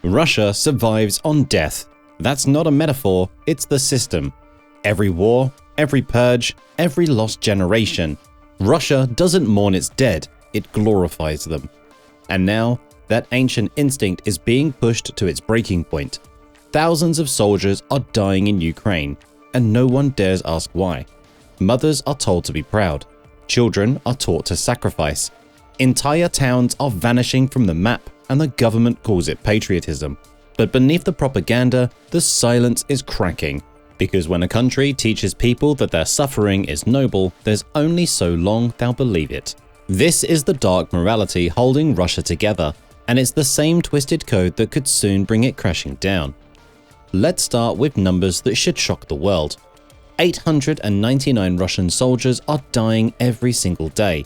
Russia survives on death. That's not a metaphor, it's the system. Every war, every purge, every lost generation. Russia doesn't mourn its dead, it glorifies them. And now, that ancient instinct is being pushed to its breaking point. Thousands of soldiers are dying in Ukraine, and no one dares ask why. Mothers are told to be proud. Children are taught to sacrifice. Entire towns are vanishing from the map, and the government calls it patriotism. But beneath the propaganda, the silence is cracking. Because when a country teaches people that their suffering is noble, there's only so long they'll believe it. This is the dark morality holding Russia together, and it's the same twisted code that could soon bring it crashing down. Let's start with numbers that should shock the world. 899 Russian soldiers are dying every single day.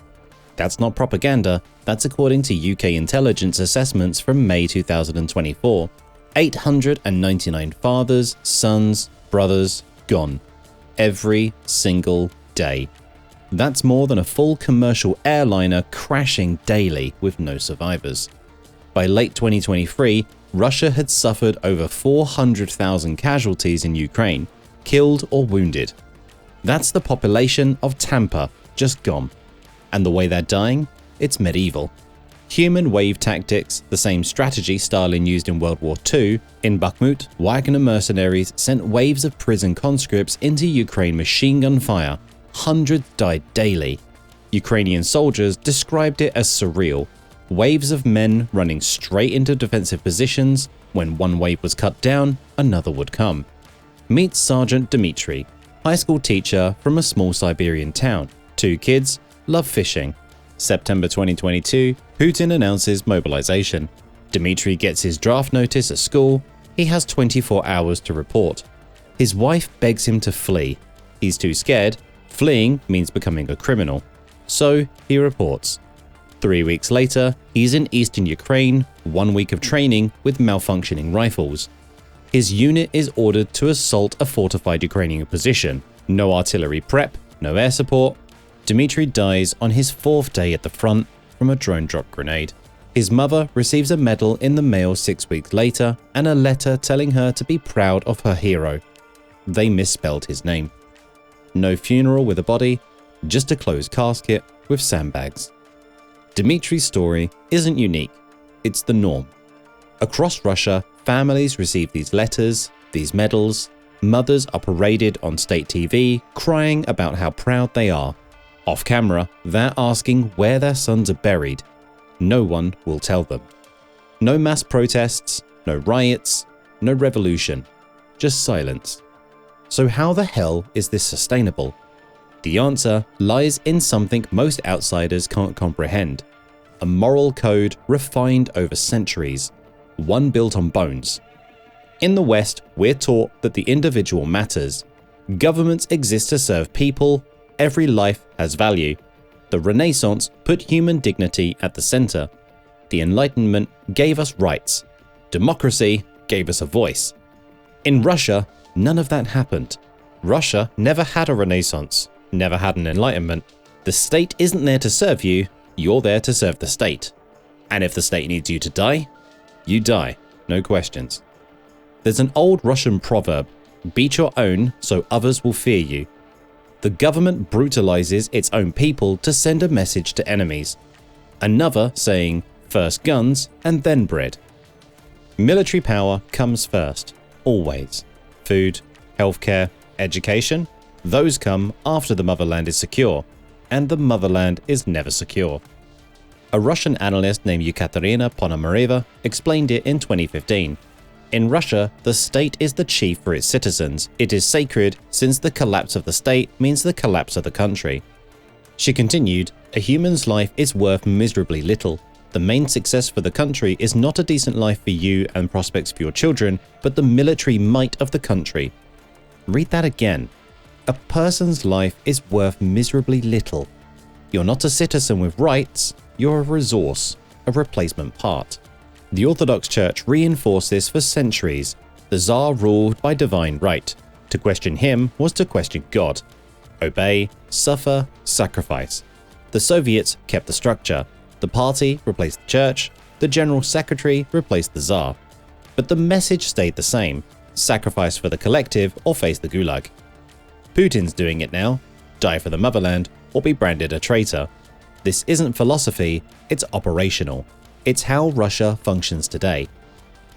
That's not propaganda, that's according to UK intelligence assessments from May 2024. 899 fathers, sons, brothers gone. Every single day. That's more than a full commercial airliner crashing daily with no survivors. By late 2023, Russia had suffered over 400,000 casualties in Ukraine, killed or wounded. That's the population of Tampa, just gone. And the way they're dying? It's medieval. Human wave tactics, the same strategy Stalin used in World War II, in Bakhmut, Wagner mercenaries sent waves of prison conscripts into Ukraine machine gun fire. Hundreds died daily. Ukrainian soldiers described it as surreal. Waves of men running straight into defensive positions. When one wave was cut down, another would come. Meet Sergeant Dmitry, high school teacher from a small Siberian town. 2 kids, love fishing. September 2022, Putin announces mobilization. Dmitry gets his draft notice at school. He has 24 hours to report. His wife begs him to flee. He's too scared. Fleeing means becoming a criminal. So he reports. 3 weeks later, he's in eastern Ukraine, 1 week of training with malfunctioning rifles. His unit is ordered to assault a fortified Ukrainian position. No artillery prep, no air support. Dmitry dies on his 4th day at the front from a drone drop grenade. His mother receives a medal in the mail 6 weeks later and a letter telling her to be proud of her hero. They misspelled his name. No funeral with a body, just a closed casket with sandbags. Dmitry's story isn't unique, it's the norm. Across Russia, families receive these letters, these medals. Mothers are paraded on state TV, crying about how proud they are. Off camera, they're asking where their sons are buried. No one will tell them. No mass protests, no riots, no revolution, just silence. So how the hell is this sustainable? The answer lies in something most outsiders can't comprehend. A moral code refined over centuries, one built on bones. In the West, we're taught that the individual matters. Governments exist to serve people. Every life has value. The Renaissance put human dignity at the center. The Enlightenment gave us rights. Democracy gave us a voice. In Russia, none of that happened. Russia never had a Renaissance, never had an Enlightenment. The state isn't there to serve you, you're there to serve the state. And if the state needs you to die, you die, no questions. There's an old Russian proverb, beat your own so others will fear you. The government brutalizes its own people to send a message to enemies. Another saying, first guns and then bread. Military power comes first, always. Food, healthcare, education, those come after the motherland is secure, and the motherland is never secure. A Russian analyst named Ekaterina Ponomareva explained it in 2015. In Russia, the state is the chief for its citizens. It is sacred since the collapse of the state means the collapse of the country. She continued, a human's life is worth miserably little. The main success for the country is not a decent life for you and prospects for your children, but the military might of the country. Read that again. A person's life is worth miserably little. You're not a citizen with rights, you're a resource, a replacement part. The Orthodox Church reinforced this for centuries. The Tsar ruled by divine right. To question him was to question God. Obey, suffer, sacrifice. The Soviets kept the structure. The party replaced the church. The general secretary replaced the Tsar. but the message stayed the same: sacrifice for the collective or face the gulag. Putin's doing it now: die for the motherland or be branded a traitor. This isn't philosophy, it's operational. It's how Russia functions today.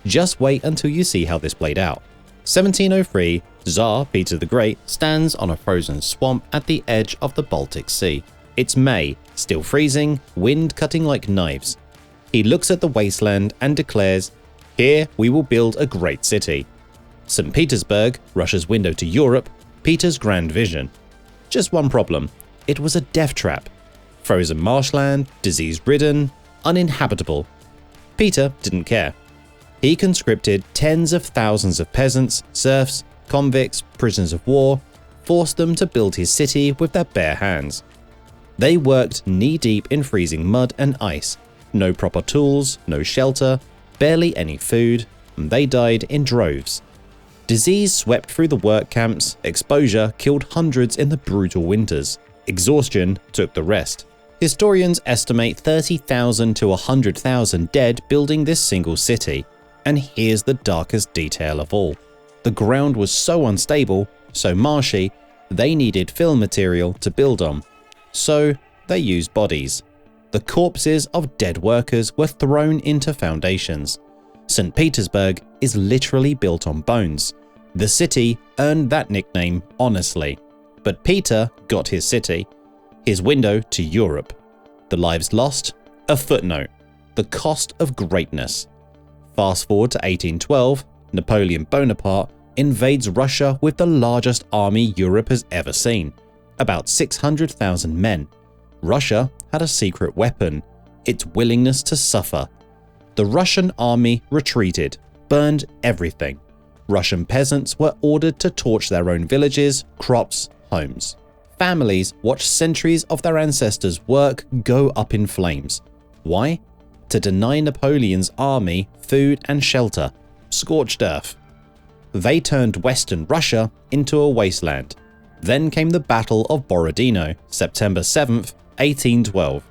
Just wait until you see how this played out. 1703, Tsar Peter the Great stands on a frozen swamp at the edge of the Baltic Sea. It's May, still freezing, wind cutting like knives. He looks at the wasteland and declares, "Here we will build a great city." St. Petersburg, Russia's window to Europe, Peter's grand vision. Just one problem: it was a death trap. Frozen marshland, disease-ridden, uninhabitable. Peter didn't care. He conscripted tens of thousands of peasants, serfs, convicts, prisoners of war, forced them to build his city with their bare hands. They worked knee-deep in freezing mud and ice. No proper tools, no shelter, barely any food, and they died in droves. Disease swept through the work camps, exposure killed hundreds in the brutal winters, exhaustion took the rest. Historians estimate 30,000 to 100,000 dead building this single city. And here's the darkest detail of all. The ground was so unstable, so marshy, they needed fill material to build on. So they used bodies. The corpses of dead workers were thrown into foundations. St. Petersburg is literally built on bones. The city earned that nickname honestly. But Peter got his city, his window to Europe. The lives lost? A footnote. The cost of greatness. Fast forward to 1812, Napoleon Bonaparte invades Russia with the largest army Europe has ever seen, about 600,000 men. Russia had a secret weapon: its willingness to suffer. The Russian army retreated, burned everything. Russian peasants were ordered to torch their own villages, crops, homes. Families watched centuries of their ancestors' work go up in flames. Why? To deny Napoleon's army food and shelter. Scorched earth. They turned Western Russia into a wasteland. Then came the Battle of Borodino, September 7th, 1812.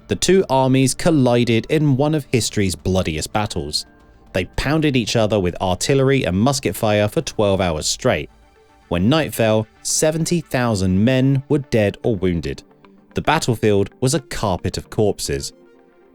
The two armies collided in one of history's bloodiest battles. They pounded each other with artillery and musket fire for 12 hours straight. When night fell, 70,000 men were dead or wounded. The battlefield was a carpet of corpses.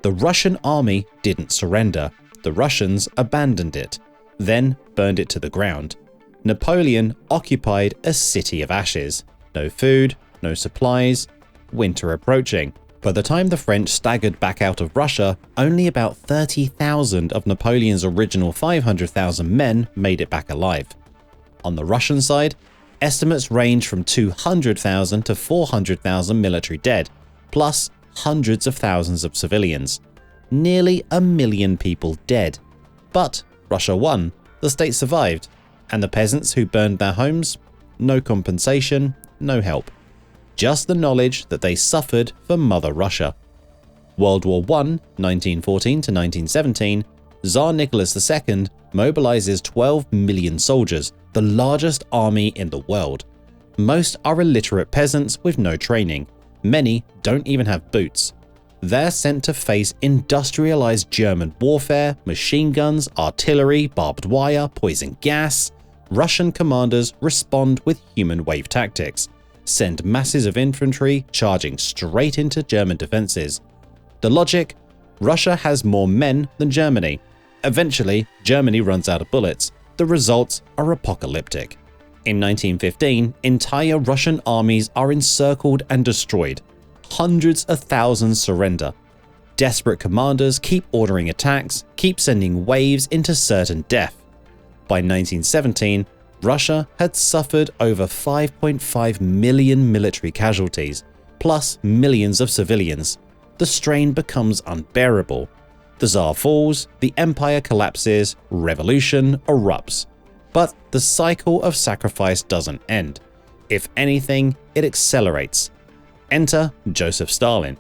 The Russian army didn't surrender. The Russians abandoned it, then burned it to the ground. Napoleon occupied a city of ashes. No food, no supplies, winter approaching. By the time the French staggered back out of Russia, only about 30,000 of Napoleon's original 500,000 men made it back alive. On the Russian side, estimates range from 200,000 to 400,000 military dead, plus hundreds of thousands of civilians. Nearly 1 million people dead. But Russia won, the state survived, and the peasants who burned their homes? No compensation, no help. Just the knowledge that they suffered for Mother Russia. World War I, 1914 to 1917, Tsar Nicholas II mobilizes 12 million soldiers, the largest army in the world. Most are illiterate peasants with no training. Many don't even have boots. They're sent to face industrialized German warfare, machine guns, artillery, barbed wire, poison gas. Russian commanders respond with human wave tactics, send masses of infantry charging straight into German defenses. The logic? Russia has more men than Germany. Eventually, Germany runs out of bullets. The results are apocalyptic. In 1915, entire Russian armies are encircled and destroyed. Hundreds of thousands surrender. Desperate commanders keep ordering attacks, keep sending waves into certain death. By 1917, Russia had suffered over 5.5 million military casualties, plus millions of civilians. The strain becomes unbearable. The Tsar falls, the empire collapses, revolution erupts. But the cycle of sacrifice doesn't end. If anything, it accelerates. Enter Joseph Stalin.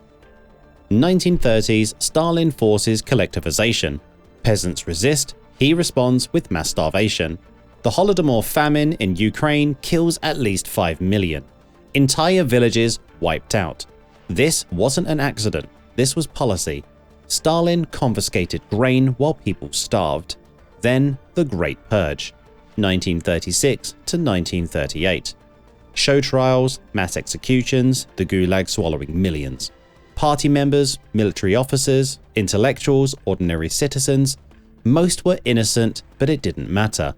1930s, Stalin forces collectivization. Peasants resist, he responds with mass starvation. The Holodomor famine in Ukraine kills at least 5 million. Entire villages wiped out. This wasn't an accident, this was policy. Stalin confiscated grain while people starved. Then the Great Purge, 1936 to 1938. Show trials, mass executions, the Gulag swallowing millions. Party members, military officers, intellectuals, ordinary citizens, most were innocent, but it didn't matter.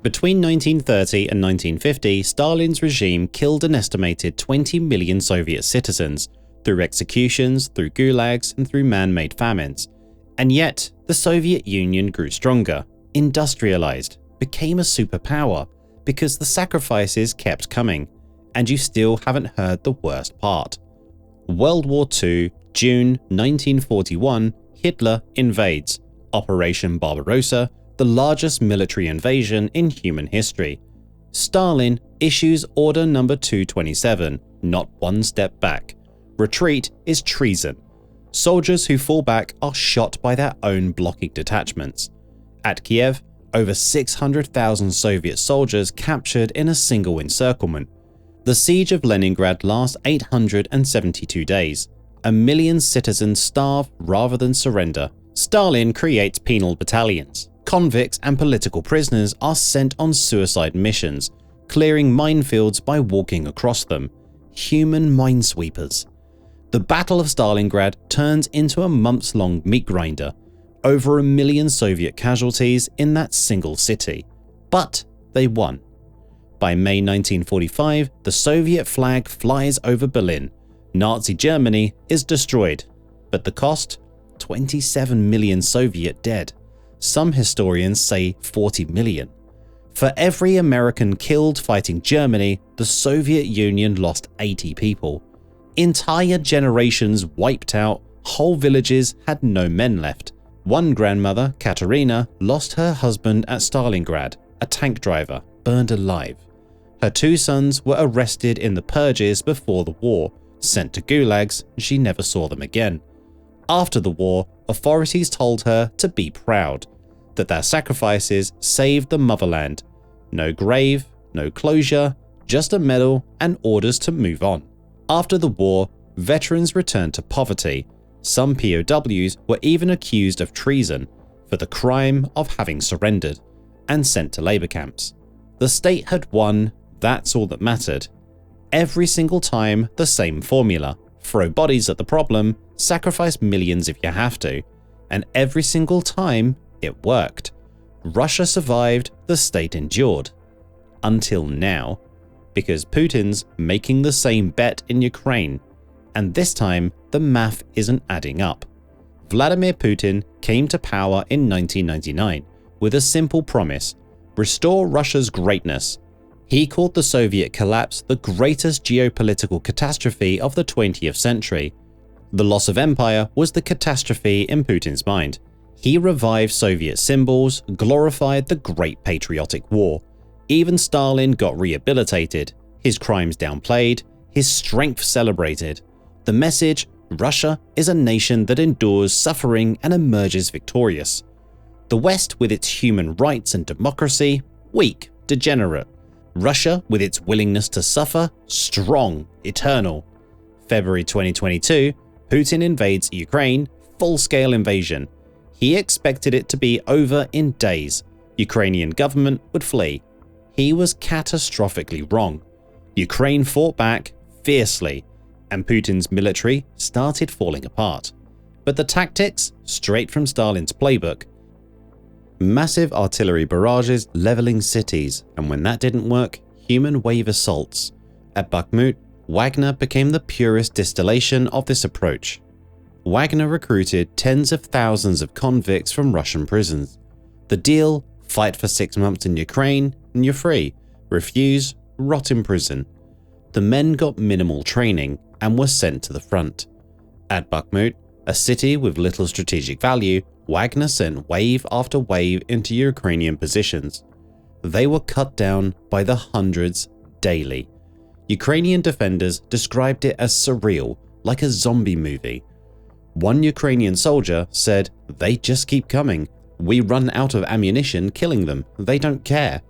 Between 1930 and 1950, Stalin's regime killed an estimated 20 million Soviet citizens through executions, through gulags, and through man-made famines. And yet, the Soviet Union grew stronger, industrialized, became a superpower, because the sacrifices kept coming, and you still haven't heard the worst part. World War II, June 1941, Hitler invades. Operation Barbarossa, the largest military invasion in human history. Stalin issues Order No. 227, not one step back. Retreat is treason. Soldiers who fall back are shot by their own blocking detachments. At Kiev, over 600,000 Soviet soldiers captured in a single encirclement. The siege of Leningrad lasts 872 days. 1 million citizens starve rather than surrender. Stalin creates penal battalions. Convicts and political prisoners are sent on suicide missions, clearing minefields by walking across them. Human minesweepers. The Battle of Stalingrad turns into a months-long meat grinder. Over 1 million Soviet casualties in that single city. But they won. By May 1945, the Soviet flag flies over Berlin. Nazi Germany is destroyed. But the cost? 27 million Soviet dead. Some historians say 40 million. For every American killed fighting Germany, the Soviet Union lost 80 people. Entire generations wiped out, whole villages had no men left. One grandmother, Katerina, lost her husband at Stalingrad, a tank driver, burned alive. Her 2 sons were arrested in the purges before the war, sent to gulags, and she never saw them again. After the war, authorities told her to be proud, that their sacrifices saved the motherland. No grave, no closure, just a medal and orders to move on. After the war, veterans returned to poverty. Some POWs were even accused of treason for the crime of having surrendered and sent to labor camps. The state had won, that's all that mattered. Every single time, the same formula. Throw bodies at the problem, sacrifice millions if you have to. And every single time, it worked. Russia survived, the state endured. Until now. Because Putin's making the same bet in Ukraine. And this time, the math isn't adding up. Vladimir Putin came to power in 1999 with a simple promise: restore Russia's greatness. He called the Soviet collapse the greatest geopolitical catastrophe of the 20th century. The loss of empire was the catastrophe in Putin's mind. He revived Soviet symbols, glorified the Great Patriotic War. Even Stalin got rehabilitated, his crimes downplayed, his strength celebrated. The message: Russia is a nation that endures suffering and emerges victorious. The West with its human rights and democracy, weak, degenerate. Russia with its willingness to suffer, strong, eternal. February 2022, Putin invades Ukraine, full-scale invasion. He expected it to be over in days. Ukrainian government would flee. He was catastrophically wrong. Ukraine fought back fiercely, and Putin's military started falling apart. But the tactics, straight from Stalin's playbook. Massive artillery barrages leveling cities, and when that didn't work, human wave assaults. At Bakhmut, Wagner became the purest distillation of this approach. Wagner recruited tens of thousands of convicts from Russian prisons. The deal: fight for 6 months in Ukraine and you're free. Refuse, rot in prison. The men got minimal training and were sent to the front. At Bakhmut, a city with little strategic value, Wagner sent wave after wave into Ukrainian positions. They were cut down by the hundreds daily. Ukrainian defenders described it as surreal, like a zombie movie. One Ukrainian soldier said, "They just keep coming. We run out of ammunition killing them. They don't care."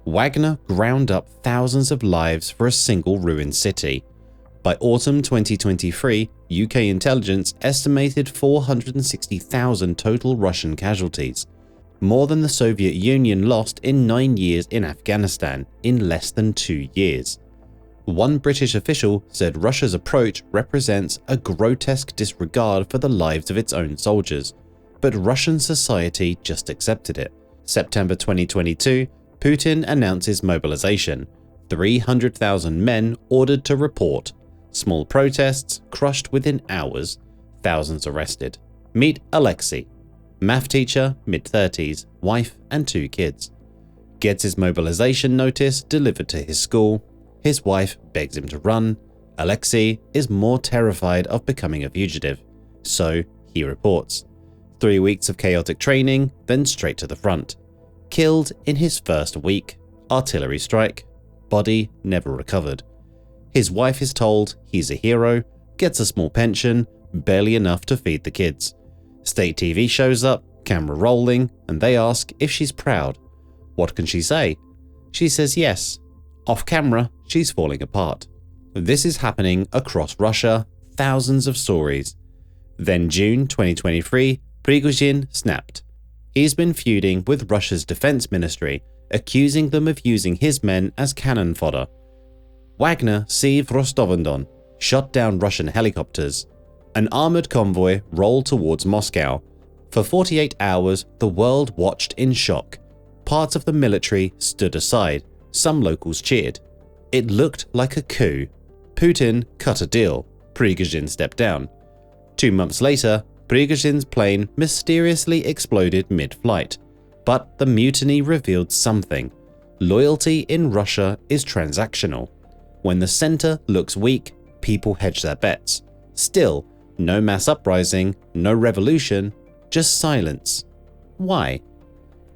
Wagner ground up thousands of lives for a single ruined city. By autumn 2023, UK intelligence estimated 460,000 total Russian casualties. more than the Soviet Union lost in 9 years in Afghanistan in less than 2 years. One British official said Russia's approach represents a grotesque disregard for the lives of its own soldiers, but Russian society just accepted it. September 2022, Putin announces mobilization. 300,000 men ordered to report. Small protests crushed within hours. Thousands arrested. Meet Alexei, math teacher, mid-30s, wife and 2 kids. Gets his mobilization notice delivered to his school. His wife begs him to run. Alexei is more terrified of becoming a fugitive, so he reports. 3 weeks of chaotic training, then straight to the front. Killed in his first week. Artillery strike. Body never recovered. His wife is told he's a hero, gets a small pension, barely enough to feed the kids. State TV shows up, camera rolling, and they ask if she's proud. What can she say? She says yes. Off camera, she's falling apart. This is happening across Russia, thousands of stories. Then June 2023, Prigozhin snapped. He's been feuding with Russia's defense ministry, accusing them of using his men as cannon fodder. Wagner siege Rostov-on-Don, shot down Russian helicopters. An armored convoy rolled towards Moscow. For 48 hours, the world watched in shock. Parts of the military stood aside. Some locals cheered. It looked like a coup. Putin cut a deal. Prigozhin stepped down. 2 months later, Prigozhin's plane mysteriously exploded mid-flight. But the mutiny revealed something. Loyalty in Russia is transactional. When the center looks weak, people hedge their bets. Still, no mass uprising, no revolution, just silence. Why?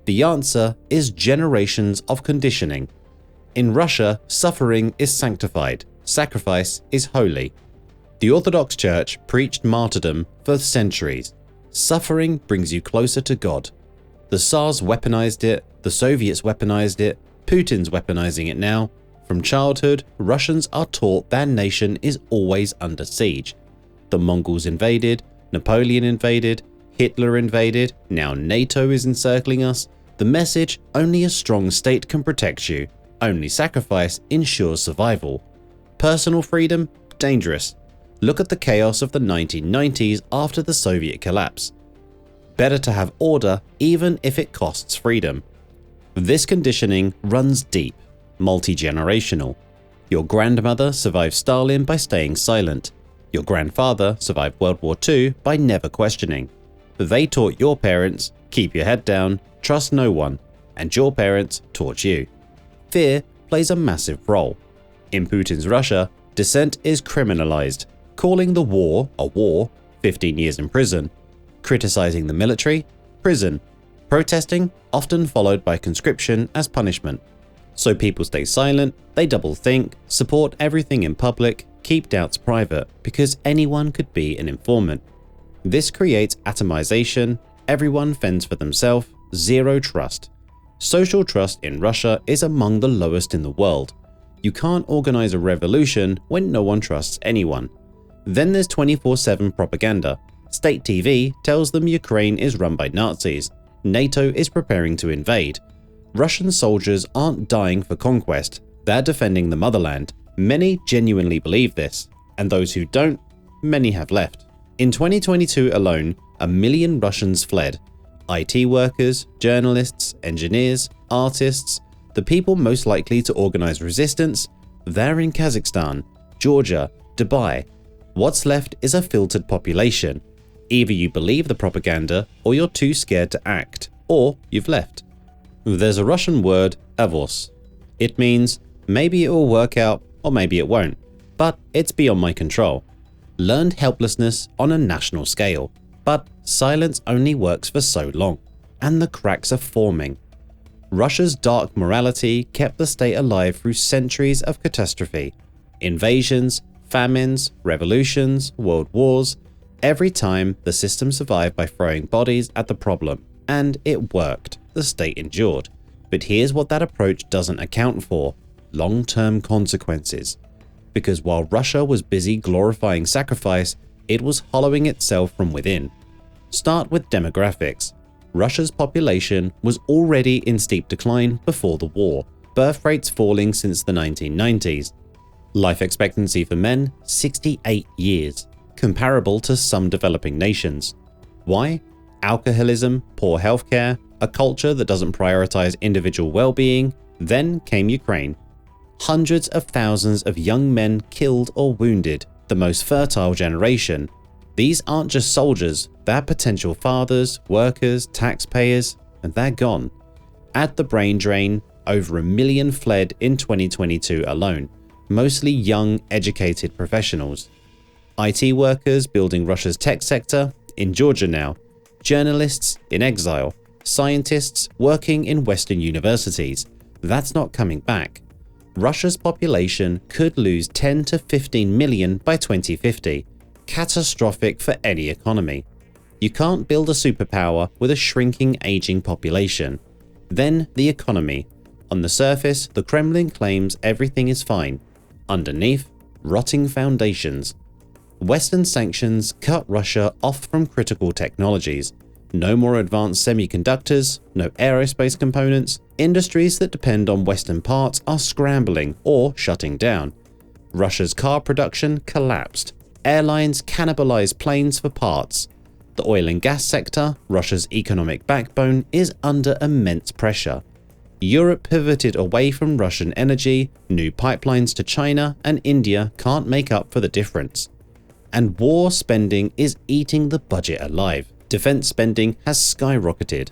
The answer is generations of conditioning. In Russia, suffering is sanctified, sacrifice is holy. The Orthodox Church preached martyrdom for centuries. Suffering brings you closer to God. The Tsars weaponized it, the Soviets weaponized it, Putin's weaponizing it now. From childhood, Russians are taught their nation is always under siege. The Mongols invaded, Napoleon invaded, Hitler invaded, now NATO is encircling us. The message, only a strong state can protect you. Only sacrifice ensures survival. Personal freedom? Dangerous. Look at the chaos of the 1990s after the Soviet collapse. Better to have order even if it costs freedom. This conditioning runs deep, multi-generational. Your grandmother survived Stalin by staying silent. Your grandfather survived World War II by never questioning. They taught your parents, keep your head down, trust no one, and your parents taught you. Fear plays a massive role. In Putin's Russia, dissent is criminalized, calling the war a war, 15 years in prison. Criticizing the military, prison. Protesting, often followed by conscription as punishment. So people stay silent, they double think, support everything in public, keep doubts private, because anyone could be an informant. This creates atomization, everyone fends for themselves, zero trust. Social trust in Russia is among the lowest in the world. You can't organize a revolution when no one trusts anyone. Then there's 24/7 propaganda. State TV tells them Ukraine is run by Nazis. NATO is preparing to invade. Russian soldiers aren't dying for conquest, they're defending the motherland. Many genuinely believe this, and those who don't, many have left. In 2022 alone, 1 million Russians fled. IT workers, journalists, engineers, artists, the people most likely to organize resistance, they're in Kazakhstan, Georgia, Dubai. What's left is a filtered population. Either you believe the propaganda, or you're too scared to act, or you've left. There's a Russian word, avos. It means maybe it will work out or maybe it won't, but it's beyond my control. Learned helplessness on a national scale, but silence only works for so long, and the cracks are forming. Russia's dark morality kept the state alive through centuries of catastrophe. Invasions, famines, revolutions, world wars. Every time, the system survived by throwing bodies at the problem, and it worked. The state endured. But here's what that approach doesn't account for: long-term consequences. Because while Russia was busy glorifying sacrifice, it was hollowing itself from within. Start with demographics. Russia's population was already in steep decline before the war, birth rates falling since the 1990s. Life expectancy for men, 68 years, comparable to some developing nations. Why? Alcoholism, poor healthcare, a culture that doesn't prioritize individual well-being. Then came Ukraine. Hundreds of thousands of young men killed or wounded, the most fertile generation. These aren't just soldiers, they're potential fathers, workers, taxpayers, and they're gone. Add the brain drain, over 1 million fled in 2022 alone, mostly young, educated professionals. IT workers building Russia's tech sector in Georgia now, journalists in exile, scientists working in Western universities. That's not coming back. Russia's population could lose 10 to 15 million by 2050. Catastrophic for any economy. You can't build a superpower with a shrinking, aging population. Then the economy. On the surface, the Kremlin claims everything is fine. Underneath, rotting foundations. Western sanctions cut Russia off from critical technologies. No more advanced semiconductors, no aerospace components. Industries that depend on Western parts are scrambling or shutting down. Russia's car production collapsed. Airlines cannibalize planes for parts. The oil and gas sector, Russia's economic backbone, is under immense pressure. Europe pivoted away from Russian energy, new pipelines to China and India can't make up for the difference. And war spending is eating the budget alive. Defense spending has skyrocketed.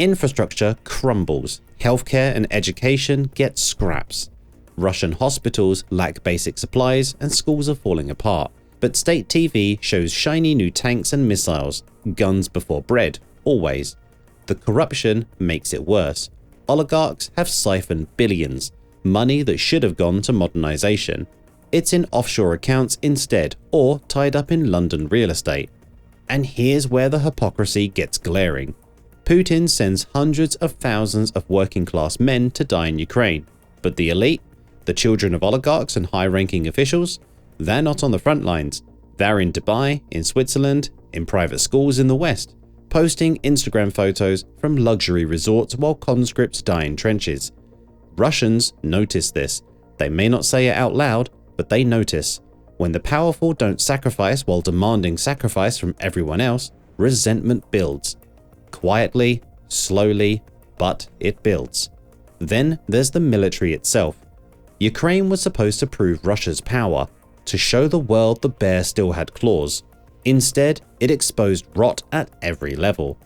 Infrastructure crumbles. Healthcare and education get scraps. Russian hospitals lack basic supplies and schools are falling apart. But state TV shows shiny new tanks and missiles, guns before bread, always. The corruption makes it worse. Oligarchs have siphoned billions, money that should have gone to modernization. It's in offshore accounts instead, or tied up in London real estate. And here's where the hypocrisy gets glaring. Putin sends hundreds of thousands of working-class men to die in Ukraine, but the elite, the children of oligarchs and high-ranking officials, they're not on the front lines. They're in Dubai, in Switzerland, in private schools in the West, posting Instagram photos from luxury resorts while conscripts die in trenches. Russians notice this. They may not say it out loud, but they notice. When the powerful don't sacrifice while demanding sacrifice from everyone else, resentment builds. Quietly, slowly, but it builds. Then there's the military itself. Ukraine was supposed to prove Russia's power, to show the world the bear still had claws. Instead, it exposed rot at every level.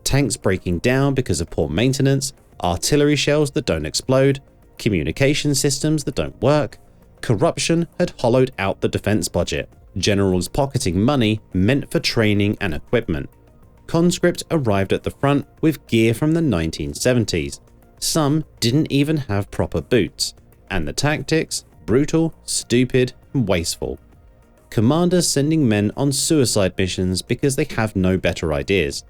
Tanks breaking down because of poor maintenance, artillery shells that don't explode, communication systems that don't work. Corruption had hollowed out the defense budget, generals pocketing money meant for training and equipment. Conscripts arrived at the front with gear from the 1970s. Some didn't even have proper boots, and the tactics, brutal, stupid, and wasteful. Commanders sending men on suicide missions because they have no better ideas.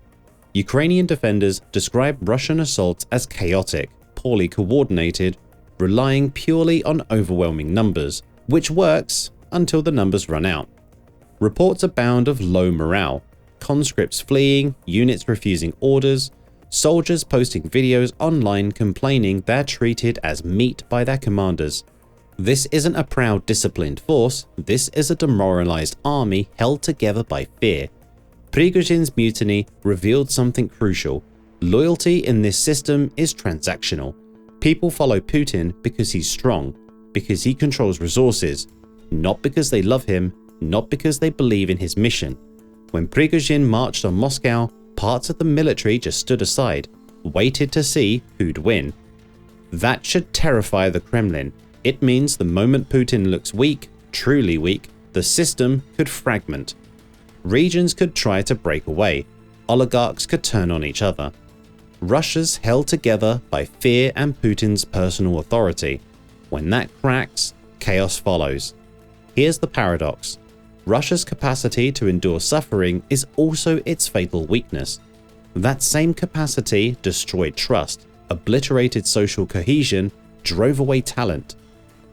Ukrainian defenders describe Russian assaults as chaotic, poorly coordinated, relying purely on overwhelming numbers, which works until the numbers run out. Reports abound of low morale, conscripts fleeing, units refusing orders, soldiers posting videos online complaining they're treated as meat by their commanders. This isn't a proud, disciplined force, this is a demoralized army held together by fear. Prigozhin's mutiny revealed something crucial. Loyalty in this system is transactional. People follow Putin because he's strong, because he controls resources, not because they love him, not because they believe in his mission. When Prigozhin marched on Moscow, parts of the military just stood aside, waited to see who'd win. That should terrify the Kremlin. It means the moment Putin looks weak, truly weak, the system could fragment. Regions could try to break away. Oligarchs could turn on each other. Russia's held together by fear and Putin's personal authority. When that cracks, chaos follows. Here's the paradox. Russia's capacity to endure suffering is also its fatal weakness. That same capacity destroyed trust, obliterated social cohesion, drove away talent.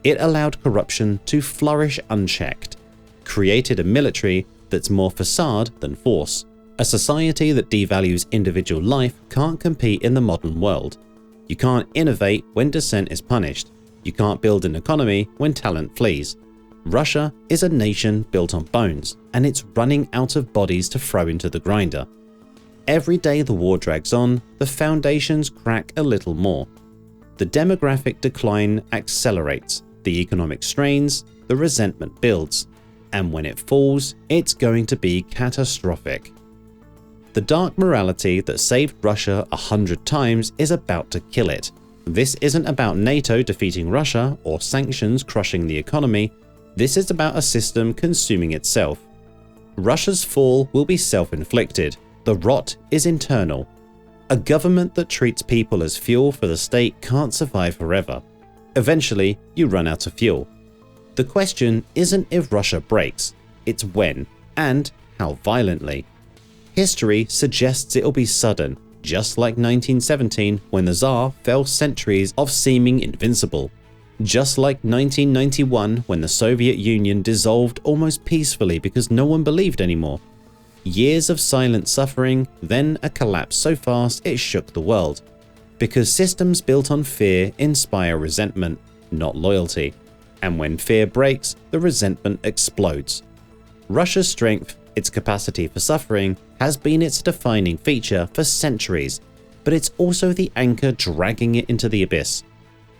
It allowed corruption to flourish unchecked, created a military that's more facade than force, A society that devalues individual life can't compete in the modern world. You can't innovate when dissent is punished. You can't build an economy when talent flees. Russia is a nation built on bones, and it's running out of bodies to throw into the grinder. Every day the war drags on, the foundations crack a little more. The demographic decline accelerates, the economic strains, the resentment builds, and when it falls, it's going to be catastrophic. The dark morality that saved Russia 100 times is about to kill it. This isn't about NATO defeating Russia or sanctions crushing the economy. This is about a system consuming itself. Russia's fall will be self-inflicted. The rot is internal. A government that treats people as fuel for the state can't survive forever. Eventually, you run out of fuel. The question isn't if Russia breaks, it's when, and how violently. History suggests it'll be sudden, just like 1917 when the Tsar fell centuries of seeming invincible. Just like 1991 when the Soviet Union dissolved almost peacefully because no one believed anymore. Years of silent suffering, then a collapse so fast it shook the world. Because systems built on fear inspire resentment, not loyalty. And when fear breaks, the resentment explodes. Russia's strength, its capacity for suffering, has been its defining feature for centuries, but it's also the anchor dragging it into the abyss.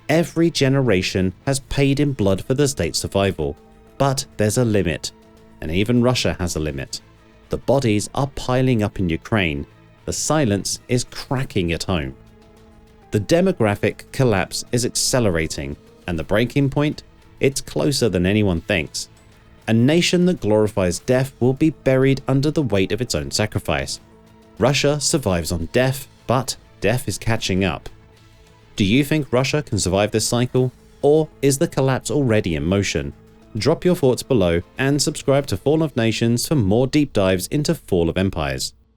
Every generation has paid in blood for the state's survival, but there's a limit, and even Russia has a limit. The bodies are piling up in Ukraine, the silence is cracking at home. The demographic collapse is accelerating, and the breaking point? It's closer than anyone thinks. A nation that glorifies death will be buried under the weight of its own sacrifice. Russia survives on death, but death is catching up. Do you think Russia can survive this cycle? Or is the collapse already in motion? Drop your thoughts below and subscribe to Fall of Nations for more deep dives into Fall of Empires.